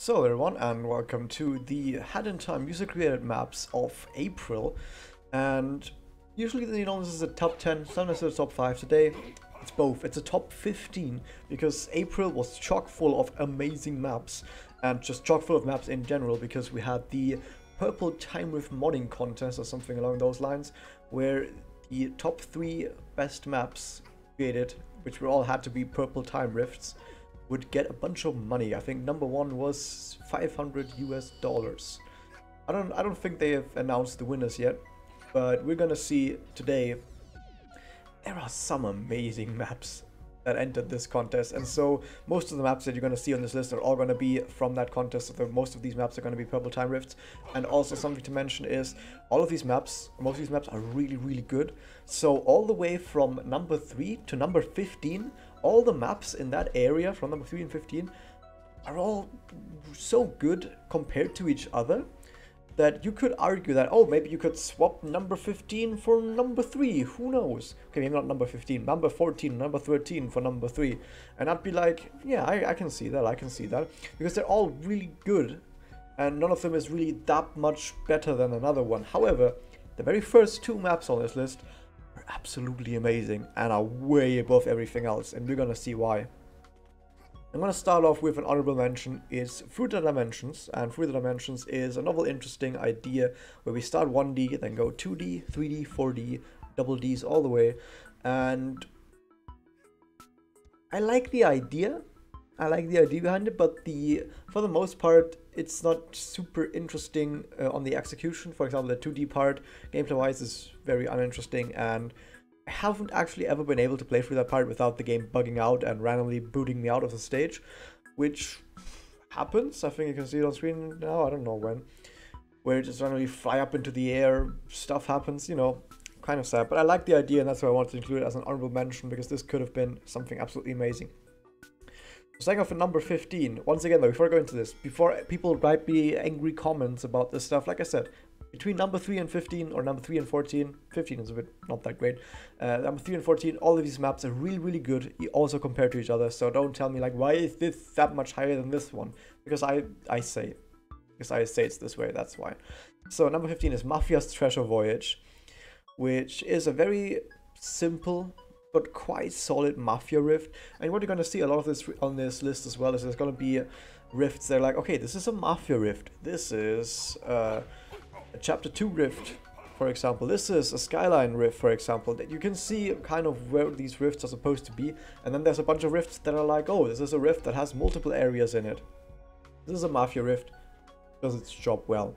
So everyone, and welcome to the Hat in Time user created maps of April. And usually, this is a top 10, sometimes it's a top 5. Today it's both. It's a top 15 because April was chock full of amazing maps and just chock full of maps in general, because we had the Purple Time Rift modding contest or something along those lines, where the top 3 best maps created, which were all had to be Purple Time Rifts, would get a bunch of money. I think number 1 was $500 US. I don't think they have announced the winners yet, but we're gonna see today. There are some amazing maps that entered this contest, and so most of the maps that you're gonna see on this list are all gonna be from that contest. So most of these maps are gonna be Purple Time Rifts. And also something to mention is most of these maps are really good. So all the way from number 3 to number 15, all the maps in that area from number 3 and 15 are all so good compared to each other that you could argue that, oh, maybe you could swap number 15 for number 3, who knows? Okay, maybe not number 15, number 14, number 13 for number 3. And I'd be like, yeah, I can see that, because they're all really good, and none of them is really that much better than another one. However, the very first 2 maps on this list are absolutely amazing and are way above everything else, and we're gonna see why. I'm going to start off with an honorable mention is Through the Dimensions, and Through the Dimensions is a novel, interesting idea where we start 1D, then go 2D, 3D, 4D, double Ds all the way, and I like the idea. Behind it, but for the most part, it's not super interesting on the execution. For example, the 2D part, gameplay-wise, is very uninteresting, and I haven't actually ever been able to play through that part without the game bugging out and randomly booting me out of the stage, which happens. I think you can see it on screen now, I don't know when, where it just randomly fly up into the air, stuff happens, you know, kind of sad. But I like the idea, and that's why I wanted to include it as an honorable mention, because this could have been something absolutely amazing. Starting off at number 15, once again though, before I go into this, before people write me angry comments about this stuff, like I said, between number 3 and 15, or number 3 and 14, 15 is a bit not that great, number 3 and 14, all of these maps are really good, also compared to each other. So don't tell me like, why is this that much higher than this one? Because I say it's this way, that's why. So number 15 is Mafia's Treasure Voyage, which is a very simple but quite solid Mafia rift. And what you're going to see a lot of this on this list as well is there's going to be rifts. They're like, okay, this is a Mafia rift, this is a Chapter 2 rift, for example, this is a Skyline rift, for example, that you can see kind of where these rifts are supposed to be. And then there's a bunch of rifts that are like, oh, this is a rift that has multiple areas in it. This is a Mafia rift, does its job well.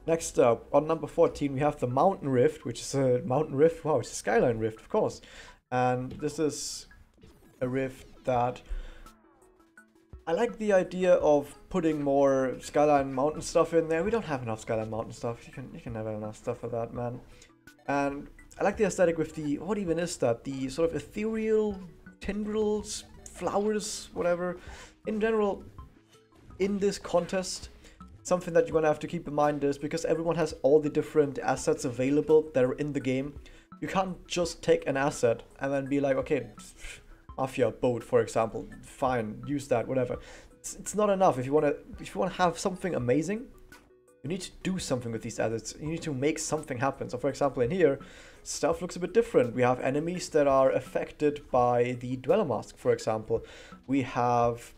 Next up, on number 14, we have the Mountain Rift, which is a mountain rift. Wow, it's a Skyline rift, of course. And this is a rift that I like the idea of putting more Skyline Mountain stuff in there. We don't have enough Skyline Mountain stuff. You can have enough stuff for that, man. And I like the aesthetic with the, what even is that? The sort of ethereal tendrils, flowers, whatever. In general, in this contest, something that you're gonna have to keep in mind is, because everyone has all the different assets available that are in the game, you can't just take an asset and then be like, okay, Mafia boat, for example, fine, use that, whatever. It's not enough. If you want to have something amazing, you need to do something with these assets. You need to make something happen. So for example, in here, stuff looks a bit different. We have enemies that are affected by the Dweller Mask, for example. We have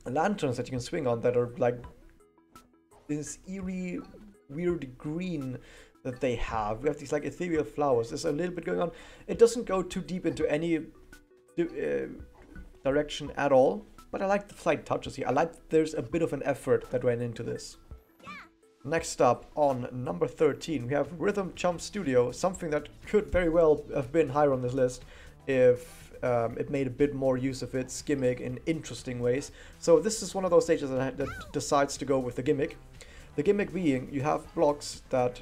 lanterns that you can swing on that are like this eerie, weird green that they have. We have these like ethereal flowers. There's a little bit going on. It doesn't go too deep into any direction at all, but I like the slight touches here. I like there's a bit of an effort that went into this. Next up, on number 13, we have Rhythm Jump Studio, something that could very well have been higher on this list if it made a bit more use of its gimmick in interesting ways. So this is one of those stages that decides to go with the gimmick. The gimmick being, you have blocks that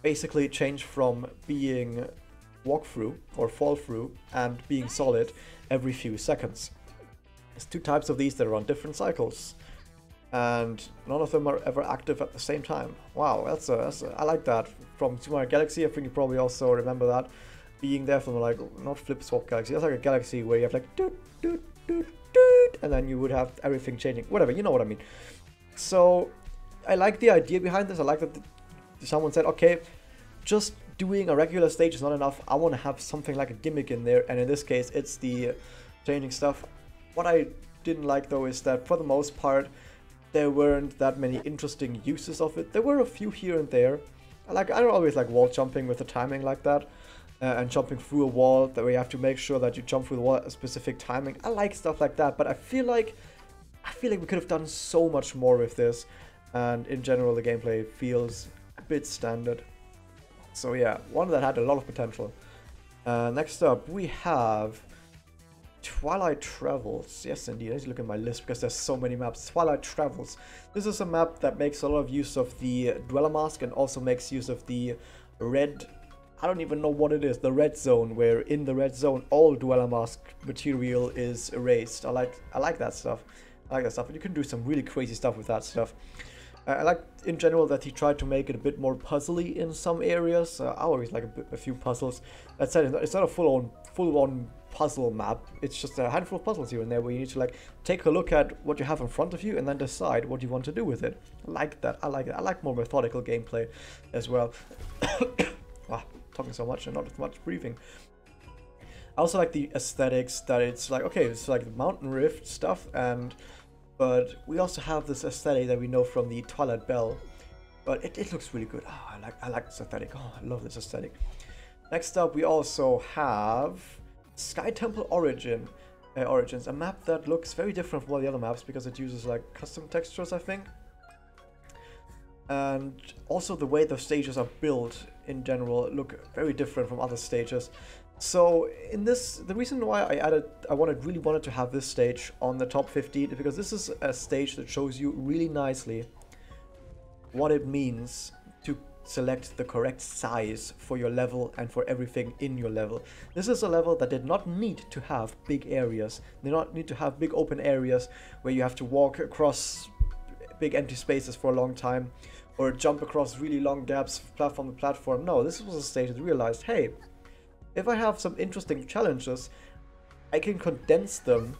basically change from being walk through or fall through and being solid every few seconds. There's 2 types of these that are on different cycles, and none of them are ever active at the same time. Wow, I like that from Super Mario Galaxy. I think you probably also remember that being there from like, not Flip Swap Galaxy, that's like a galaxy where you have like doot, doot, doot, doot, and then you would have everything changing, whatever, you know what I mean. So I like the idea behind this. I like that someone said, okay, just doing a regular stage is not enough. I want to have something like a gimmick in there, and in this case it's the changing stuff. What I didn't like though is that for the most part there weren't that many interesting uses of it. There were a few here and there. I don't always like wall jumping with the timing like that, and jumping through a wall that way you have to make sure that you jump through the wall at a specific timing. I like stuff like that, but I feel like we could have done so much more with this, and in general the gameplay feels a bit standard. So yeah, one that had a lot of potential. Next up we have Twilight Travels. Yes, indeed. I need to look at my list because there's so many maps. Twilight Travels. This is a map that makes a lot of use of the Dweller Mask and also makes use of the red... I don't even know what it is. The red zone, where in the red zone all Dweller Mask material is erased. I like that stuff. I like that stuff. And you can do some really crazy stuff with that stuff. I like in general that he tried to make it a bit more puzzly in some areas. I always like a few puzzles. That said, it's not a full-on puzzle map. It's just a handful of puzzles here and there where you need to like take a look at what you have in front of you and then decide what you want to do with it. I like that. I like it. I like more methodical gameplay as well. Wow, talking so much and not as much breathing. I also like the aesthetics that it's like, okay, it's like the Mountain Rift stuff, but we also have this aesthetic that we know from the Twilight Bell. But it looks really good. Oh, I like this aesthetic. Oh, I love this aesthetic. Next up, we also have Sky Temple Origins, a map that looks very different from all the other maps because it uses like custom textures, I think. And also the way the stages are built in general look very different from other stages. So in this, the reason why I really wanted to have this stage on the top 15 is because this is a stage that shows you really nicely what it means to select the correct size for your level and for everything in your level. This is a level that did not need to have big areas, did not need to have big open areas where you have to walk across big empty spaces for a long time or jump across really long gaps platform to platform. No, this was a stage that realized, hey, if I have some interesting challenges, I can condense them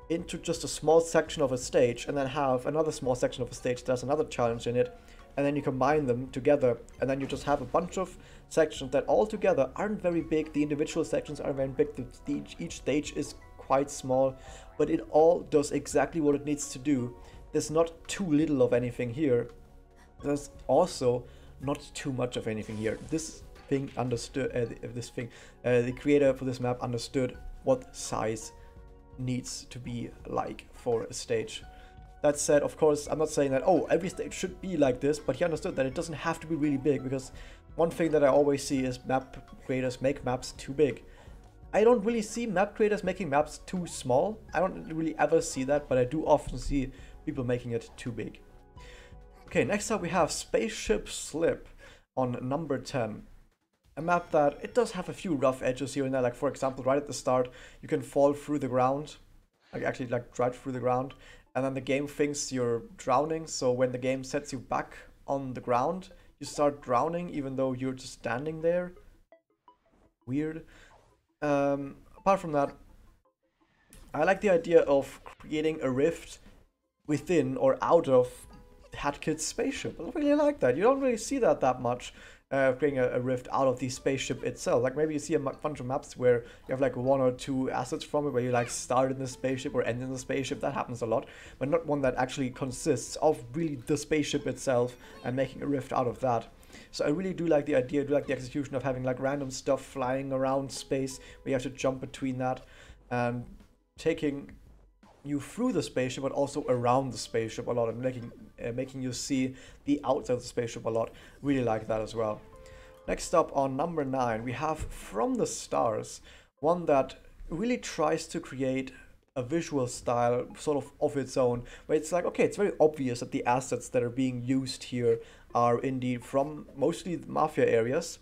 into just a small section of a stage and then have another small section of a stage that has another challenge in it, and then you combine them together and then you just have a bunch of sections that all together aren't very big. The individual sections aren't very big, each stage is quite small, but it all does exactly what it needs to do. There's not too little of anything here. There's also not too much of anything here. This thing understood, the creator for this map understood what size needs to be like for a stage. That said, of course, I'm not saying that, oh, every stage should be like this, but he understood that it doesn't have to be really big, because one thing that I always see is map creators make maps too big. I don't really see map creators making maps too small. I don't really ever see that, but I do often see people making it too big. Okay, next up we have Spaceship Slip on number 10. A map that, it does have a few rough edges here and there, like for example, right at the start, you can fall through the ground, like right through the ground, and then the game thinks you're drowning, so when the game sets you back on the ground, you start drowning even though you're just standing there. Weird. Apart from that, I like the idea of creating a rift within or out of Hatkid's spaceship. I really like that. You don't really see that much. Creating a rift out of the spaceship itself. Like maybe you see a bunch of maps where you have like one or two assets from it where you like start in the spaceship or end in the spaceship. That happens a lot, but not one that actually consists of really the spaceship itself and making a rift out of that. So I really do like the idea, I do like the execution of having like random stuff flying around space where you have to jump between that and taking you through the spaceship, but also around the spaceship a lot, and making you see the outside of the spaceship a lot. Really like that as well. Next up on number 9, we have From the Stars, one that really tries to create a visual style sort of its own, where it's like, okay, it's very obvious that the assets that are being used here are indeed from mostly the Mafia areas,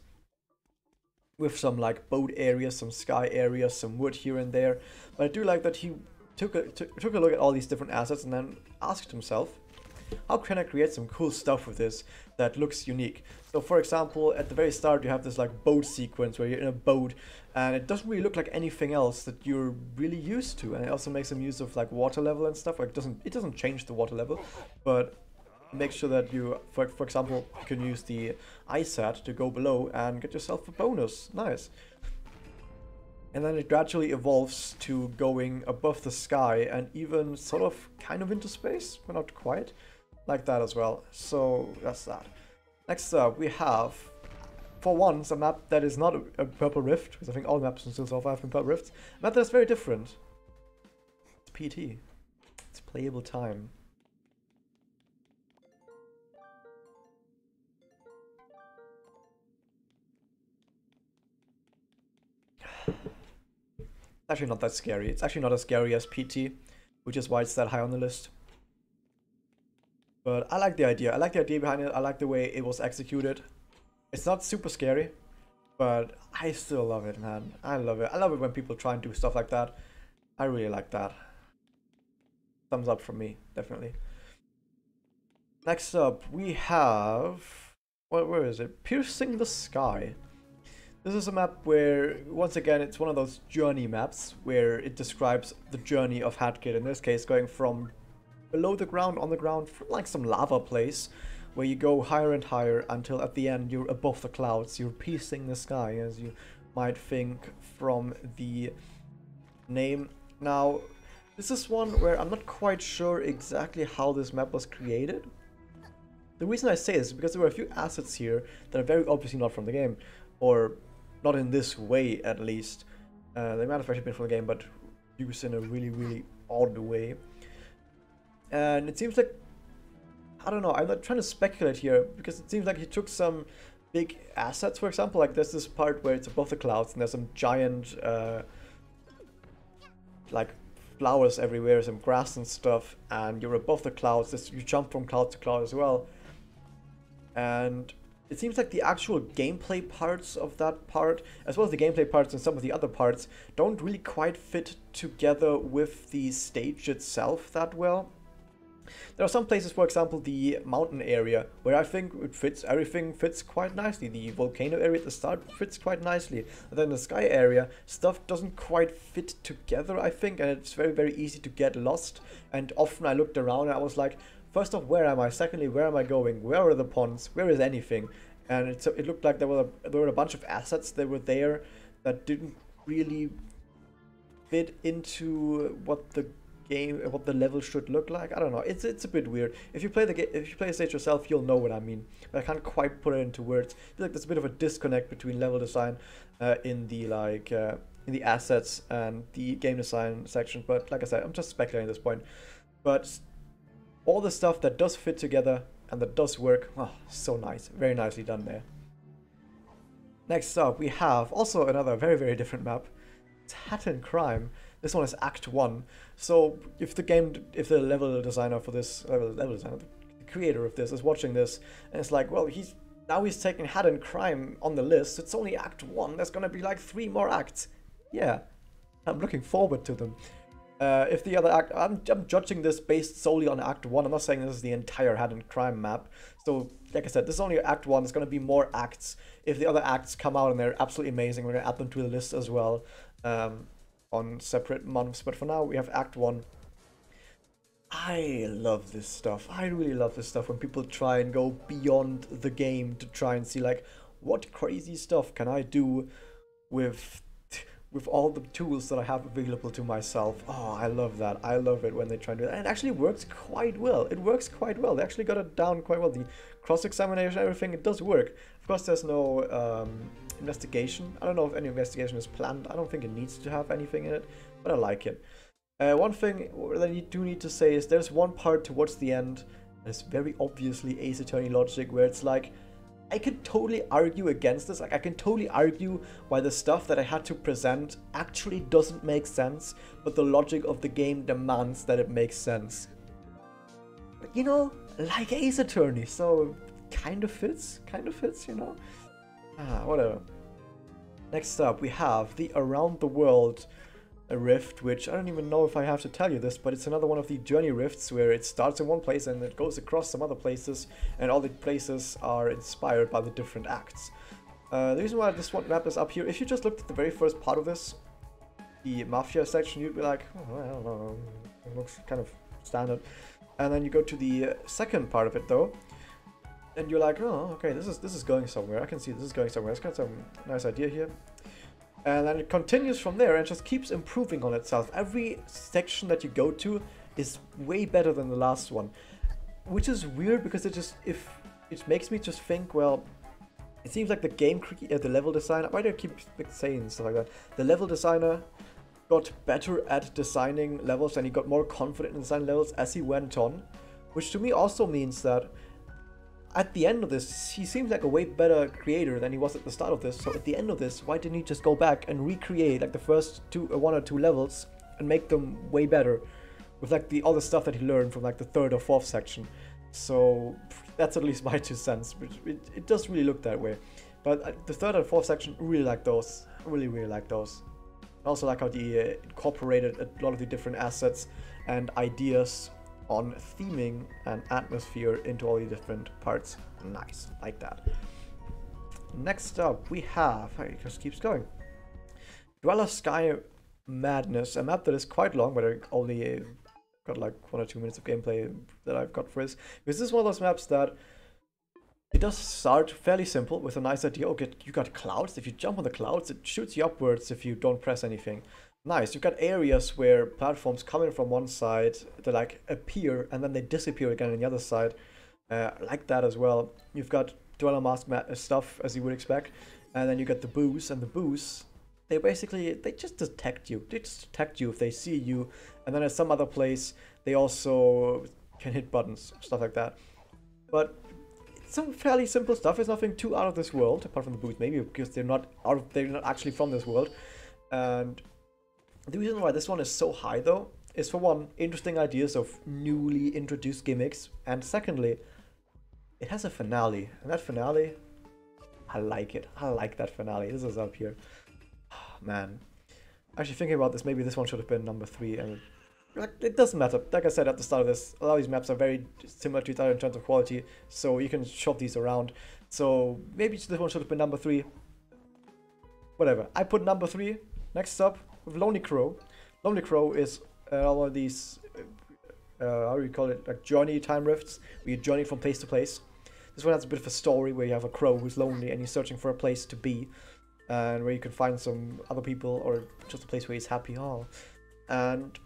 with some like boat areas, some sky areas, some wood here and there. But I do like that he took a look at all these different assets and then asked himself, how can I create some cool stuff with this that looks unique? So for example, at the very start you have this like boat sequence where you're in a boat and it doesn't really look like anything else that you're really used to, and it also makes some use of like water level and stuff. Like it doesn't change the water level, but make sure that you, for example, you can use the ice hat to go below and get yourself a bonus. Nice. And then it gradually evolves to going above the sky and even sort of kind of into space, but not quite, like that as well. So that's that. Next up, we have, for once, a map that is not a purple rift, because I think all maps in Still so far have been purple rifts. A map that's very different. It's PT. It's playable time. Actually not that scary. It's actually not as scary as PT, which is why it's that high on the list. But I like the idea. I like the idea behind it. I like the way it was executed. It's not super scary, but I still love it, man. I love it. I love it when people try and do stuff like that. I really like that. Thumbs up from me, definitely. Next up, we have... where is it? Piercing the Sky. This is a map where, once again, it's one of those journey maps where it describes the journey of Hatkit. In this case, going from below the ground, on the ground, from like some lava place, where you go higher and higher until at the end you're above the clouds. You're piercing the sky, as you might think from the name. Now, this is one where I'm not quite sure exactly how this map was created. The reason I say this is because there were a few assets here that are very obviously not from the game, or not in this way, at least. They might have actually been from the game, but used in a really, really odd way. And it seems like, I don't know, I'm not trying to speculate here, because it seems like he took some big assets, for example, like there's this part where it's above the clouds, and there's some giant, like, flowers everywhere, some grass and stuff, and you're above the clouds, you jump from cloud to cloud as well. And it seems like the actual gameplay parts of that part, as well as the gameplay parts and some of the other parts, don't really quite fit together with the stage itself that well. There are some places, for example, the mountain area, where I think it fits, everything fits quite nicely. The volcano area at the start fits quite nicely. And then the sky area, stuff doesn't quite fit together, I think, and it's very, very easy to get lost. And often I looked around and I was like, first off, where am I? Secondly, where am I going? Where are the ponds? Where is anything? And it looked like there were a bunch of assets that were there that didn't really fit into what the game, what the level should look like. I don't know. It's a bit weird. If you play the stage yourself, you'll know what I mean. But I can't quite put it into words. I feel like there's a bit of a disconnect between level design in the assets and the game design section. But like I said, I'm just speculating at this point. But all the stuff that does fit together and that does work, oh, so nice. Very nicely done there. Next up, we have also another very, very different map. It's Hat and Crime. This one is Act 1. So if the level designer for this, the creator of this is watching this, and it's like, well, he's taking Hat and Crime on the list. It's only Act 1. There's gonna be like 3 more acts. Yeah, I'm looking forward to them. If the other act, I'm judging this based solely on Act 1. I'm not saying this is the entire Hat and Crime map. So, like I said, this is only Act 1. There's going to be more acts. If the other acts come out and they're absolutely amazing, we're going to add them to the list as well on separate months. But for now, we have Act 1. I love this stuff. I really love this stuff when people try and go beyond the game to try and see, like, what crazy stuff can I do with all the tools that I have available to myself. Oh, I love that. I love it when they try and do that. And it actually works quite well. It works quite well. They actually got it down quite well. The cross-examination, everything, it does work. Of course, there's no investigation. I don't know if any investigation is planned. I don't think it needs to have anything in it, but I like it. One thing that you do need to say is there's one part towards the end that's very obviously Ace Attorney logic, where it's like, I can totally argue against this. Like, I can totally argue why the stuff that I had to present actually doesn't make sense, but the logic of the game demands that it makes sense. But, you know, like Ace Attorney, so kind of fits, you know? Whatever. Next up, we have the Around the World rift, which I don't even know if I have to tell you this, but it's another one of the journey rifts where it starts in one place and it goes across some other places, and all the places are inspired by the different acts. The reason why this one map is up here, if you just looked at the very first part of this, the Mafia section, you'd be like, oh, I don't know, it looks kind of standard. And then you go to the second part of it though, and you're like, oh, okay, this is going somewhere. I can see this is going somewhere. It's got some nice idea here. And then it continues from there and just keeps improving on itself. Every section that you go to is way better than the last one, which is weird because it makes me just think, well, it seems like the level designer, why do I keep saying stuff like that? The level designer got better at designing levels and he got more confident in designing levels as he went on, which to me also means that at the end of this, he seems like a way better creator than he was at the start of this. So at the end of this, why didn't he just go back and recreate like the first one or two levels and make them way better with like all the stuff that he learned from like the third or fourth section? So that's at least my 2 cents. It does really look that way. But the third and fourth section, really like those. Really like those. I also like how he incorporated a lot of the different assets and ideas on theming and atmosphere into all the different parts. Nice, like that. Next up, we have, it just keeps going, Dweller Sky Madness, a map that is quite long, but I only got like 1 or 2 minutes of gameplay that I've got for this. Because this is one of those maps that it does start fairly simple with a nice idea. Okay, you got clouds. If you jump on the clouds, it shoots you upwards if you don't press anything. Nice. You've got areas where platforms come in from one side, they like appear and then they disappear again on the other side. Like that as well. You've got Dweller Mask stuff as you would expect, and then you get the boos, and the boos, they just detect you. They just detect you if they see you, and then at some other place they also can hit buttons, stuff like that. But it's some fairly simple stuff. It's nothing too out of this world, apart from the boos maybe because they're not actually from this world. And the reason why this one is so high though is, for one, interesting ideas of newly introduced gimmicks, and secondly, it has a finale, and that finale, I like it. I like that finale. This is up here. Oh, man. Actually thinking about this, maybe this one should have been number 3, and it doesn't matter. Like I said at the start of this, a lot of these maps are very similar to each other in terms of quality, so you can shop these around. So maybe this one should have been number 3. Whatever. I put number 3. Next up, with Lonely Crow. Lonely Crow is all of these, how do you call it, like journey time rifts, where you journey from place to place. This one has a bit of a story where you have a crow who's lonely and he's searching for a place to be, and where you can find some other people or just a place where he's happy. Oh, and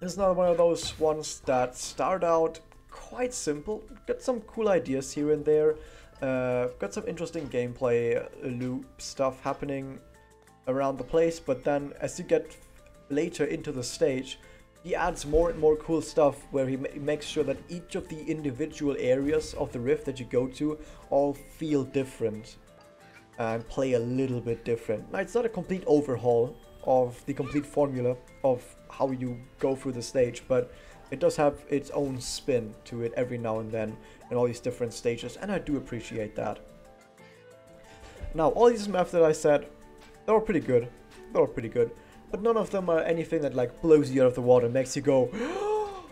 this is another one of those ones that start out quite simple, got some cool ideas here and there, got some interesting gameplay loop stuff happening around the place, but then as you get later into the stage, he adds more and more cool stuff where he makes sure that each of the individual areas of the rift that you go to all feel different and play a little bit different. Now, it's not a complete overhaul of the complete formula of how you go through the stage, but it does have its own spin to it every now and then in all these different stages, and I do appreciate that. Now, all these maps that I said, they were pretty good. They were pretty good. But none of them are anything that like blows you out of the water and makes you go, oh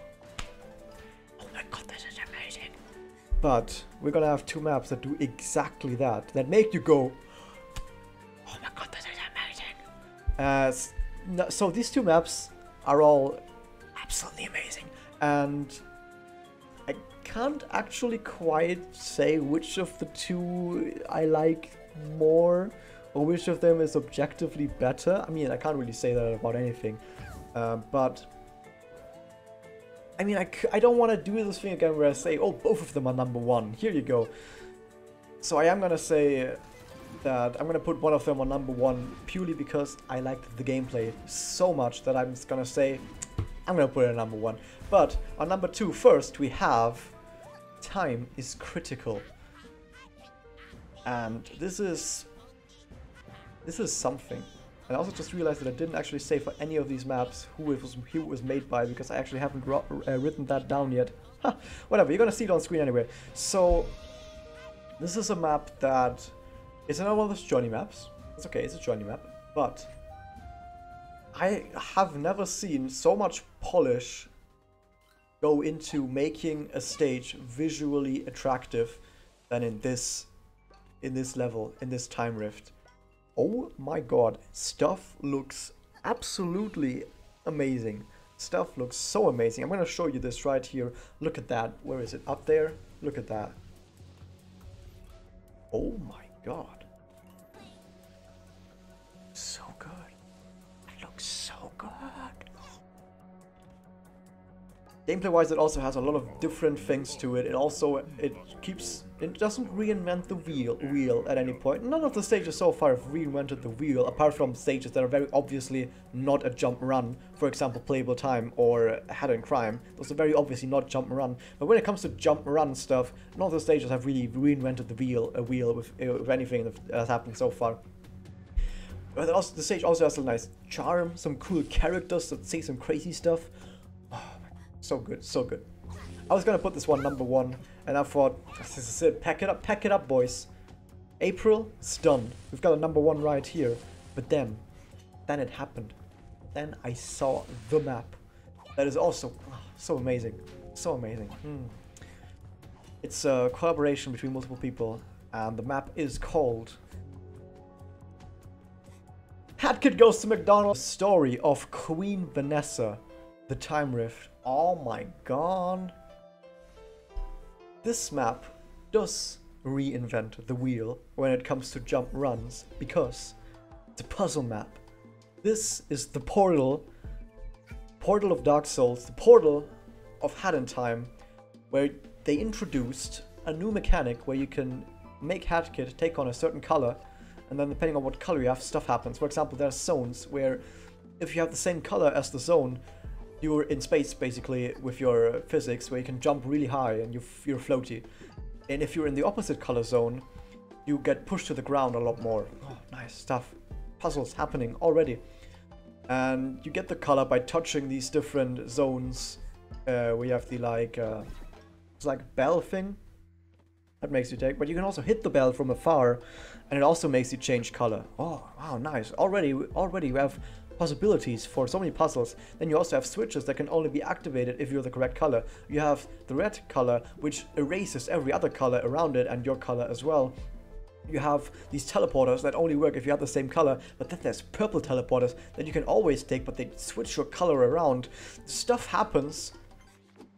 my god, this is amazing. But we're gonna have 2 maps that do exactly that. That make you go, oh my god, this is amazing. So these 2 maps are all absolutely amazing. And I can't actually quite say which of the 2 I like more, or which of them is objectively better. I mean, I can't really say that about anything. But I mean, I don't want to do this thing again where I say, oh, both of them are number 1. Here you go. So I am going to say that I'm going to put one of them on number 1 purely because I liked the gameplay so much that I'm just going to say I'm going to put it at number 1. But on number 2, first we have Time is Critical. And this is something. And I also just realized that I didn't actually say for any of these maps who it was made by, because I actually haven't written that down yet. Whatever, you're gonna see it on screen anyway. So this is a map that is another one of those journey maps. It's okay, it's a journey map, but I have never seen so much polish go into making a stage visually attractive than in this level, in this time rift. Oh my god, stuff looks absolutely amazing. Stuff looks so amazing. I'm gonna show you this right here. Look at that. Where is it? Up there? Look at that. Oh my god. So good. It looks so good. Gameplay wise, it also has a lot of different things to it. It doesn't reinvent the wheel at any point. None of the stages so far have reinvented the wheel, apart from stages that are very obviously not a jump run. For example, Playable Time or Hat and Crime. Those are very obviously not jump run. But when it comes to jump run stuff, none of the stages have really reinvented the wheel with anything that has happened so far. But also, the stage also has a nice charm, some cool characters that say some crazy stuff. So good, so good. I was gonna put this one number 1, and I thought, this is it, pack it up, boys. April, it's done. We've got a number 1 right here. But then it happened. Then I saw the map. That is also so amazing, so amazing. It's a collaboration between multiple people, and the map is called Hat Kid Goes to McDonald's. Story of Queen Vanessa, the Time Rift. Oh my god. This map does reinvent the wheel when it comes to jump runs, because it's a puzzle map. This is the portal of Dark Souls, the portal of Hat in Time, where they introduced a new mechanic where you can make Hat Kid take on a certain color, and then depending on what color you have, stuff happens. For example, there are zones where if you have the same color as the zone, you're in space basically with your physics, where you can jump really high and you're floaty. And if you're in the opposite color zone, you get pushed to the ground a lot more. Oh, nice stuff. Puzzles happening already. And you get the color by touching these different zones. We have the it's like a bell thing that makes you take, but you can also hit the bell from afar, and it also makes you change color. Oh, wow, nice. Already we have possibilities for so many puzzles. Then you also have switches that can only be activated if you're the correct color. You have the red color, which erases every other color around it and your color as well. You have these teleporters that only work if you have the same color, but then there's purple teleporters that you can always take, but they switch your color around. Stuff happens,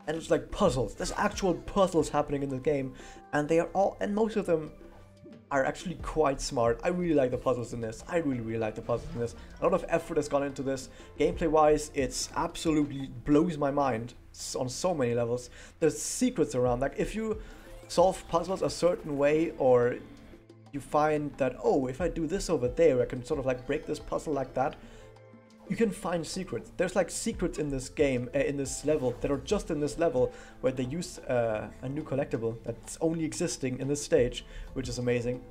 and it's like puzzles. There's actual puzzles happening in the game, and they are all, and most of them are actually quite smart. I really like the puzzles in this. I really like the puzzles in this. A lot of effort has gone into this. Gameplay wise, it's absolutely blows my mind on so many levels. There's secrets around, like if you solve puzzles a certain way, or you find that, oh, if I do this over there, I can sort of like break this puzzle like that. You can find secrets. There's like secrets in this game, in this level, that are just in this level, where they use a new collectible that's only existing in this stage, which is amazing.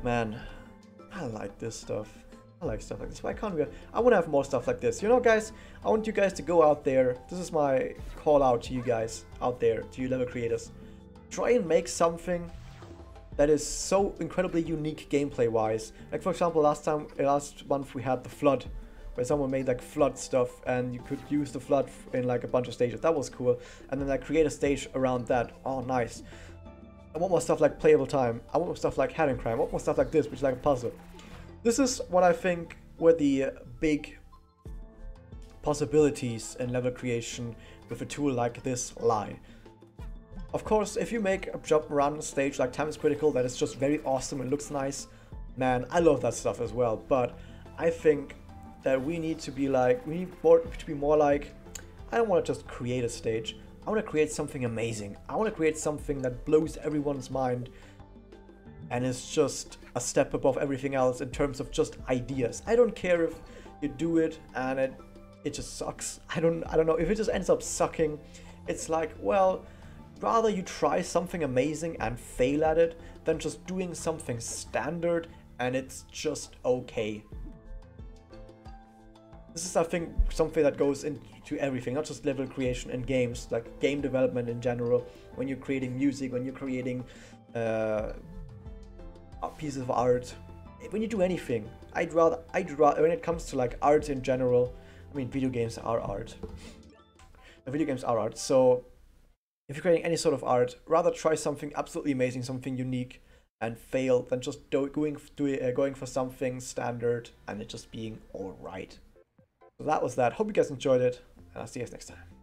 Man, I like this stuff. I like stuff like this. Why can't we? I want to have more stuff like this. You know, guys, I want you guys to go out there. This is my call out to you guys out there, to you level creators. Try and make something that is so incredibly unique gameplay wise. Like for example, last month we had the flood, where someone made like flood stuff, and you could use the flood in like a bunch of stages. That was cool. And then like create a stage around that. Oh, nice. I want more stuff like Playable Time. I want more stuff like Hat and Crime. I want more stuff like this, which is like a puzzle. This is what I think where the big possibilities in level creation with a tool like this lie. Of course, if you make a jump run stage like Time is Critical that is just very awesome and looks nice, man, I love that stuff as well. But I think that we need to be like, more like, I don't want to just create a stage. I want to create something amazing. I want to create something that blows everyone's mind and is just a step above everything else in terms of just ideas. I don't care if you do it and it just sucks. I don't know if it just ends up sucking. It's like, well, rather you try something amazing and fail at it than just doing something standard and it's just okay. This is, I think, something that goes into everything, not just level creation in games, like game development in general. When you're creating music, when you're creating pieces of art, when you do anything, I'd rather, when it comes to like art in general, I mean, video games are art. Video games are art, so if you're creating any sort of art, rather try something absolutely amazing, something unique, and fail than just going for something standard and it just being alright. So that was that. Hope you guys enjoyed it, and I'll see you guys next time.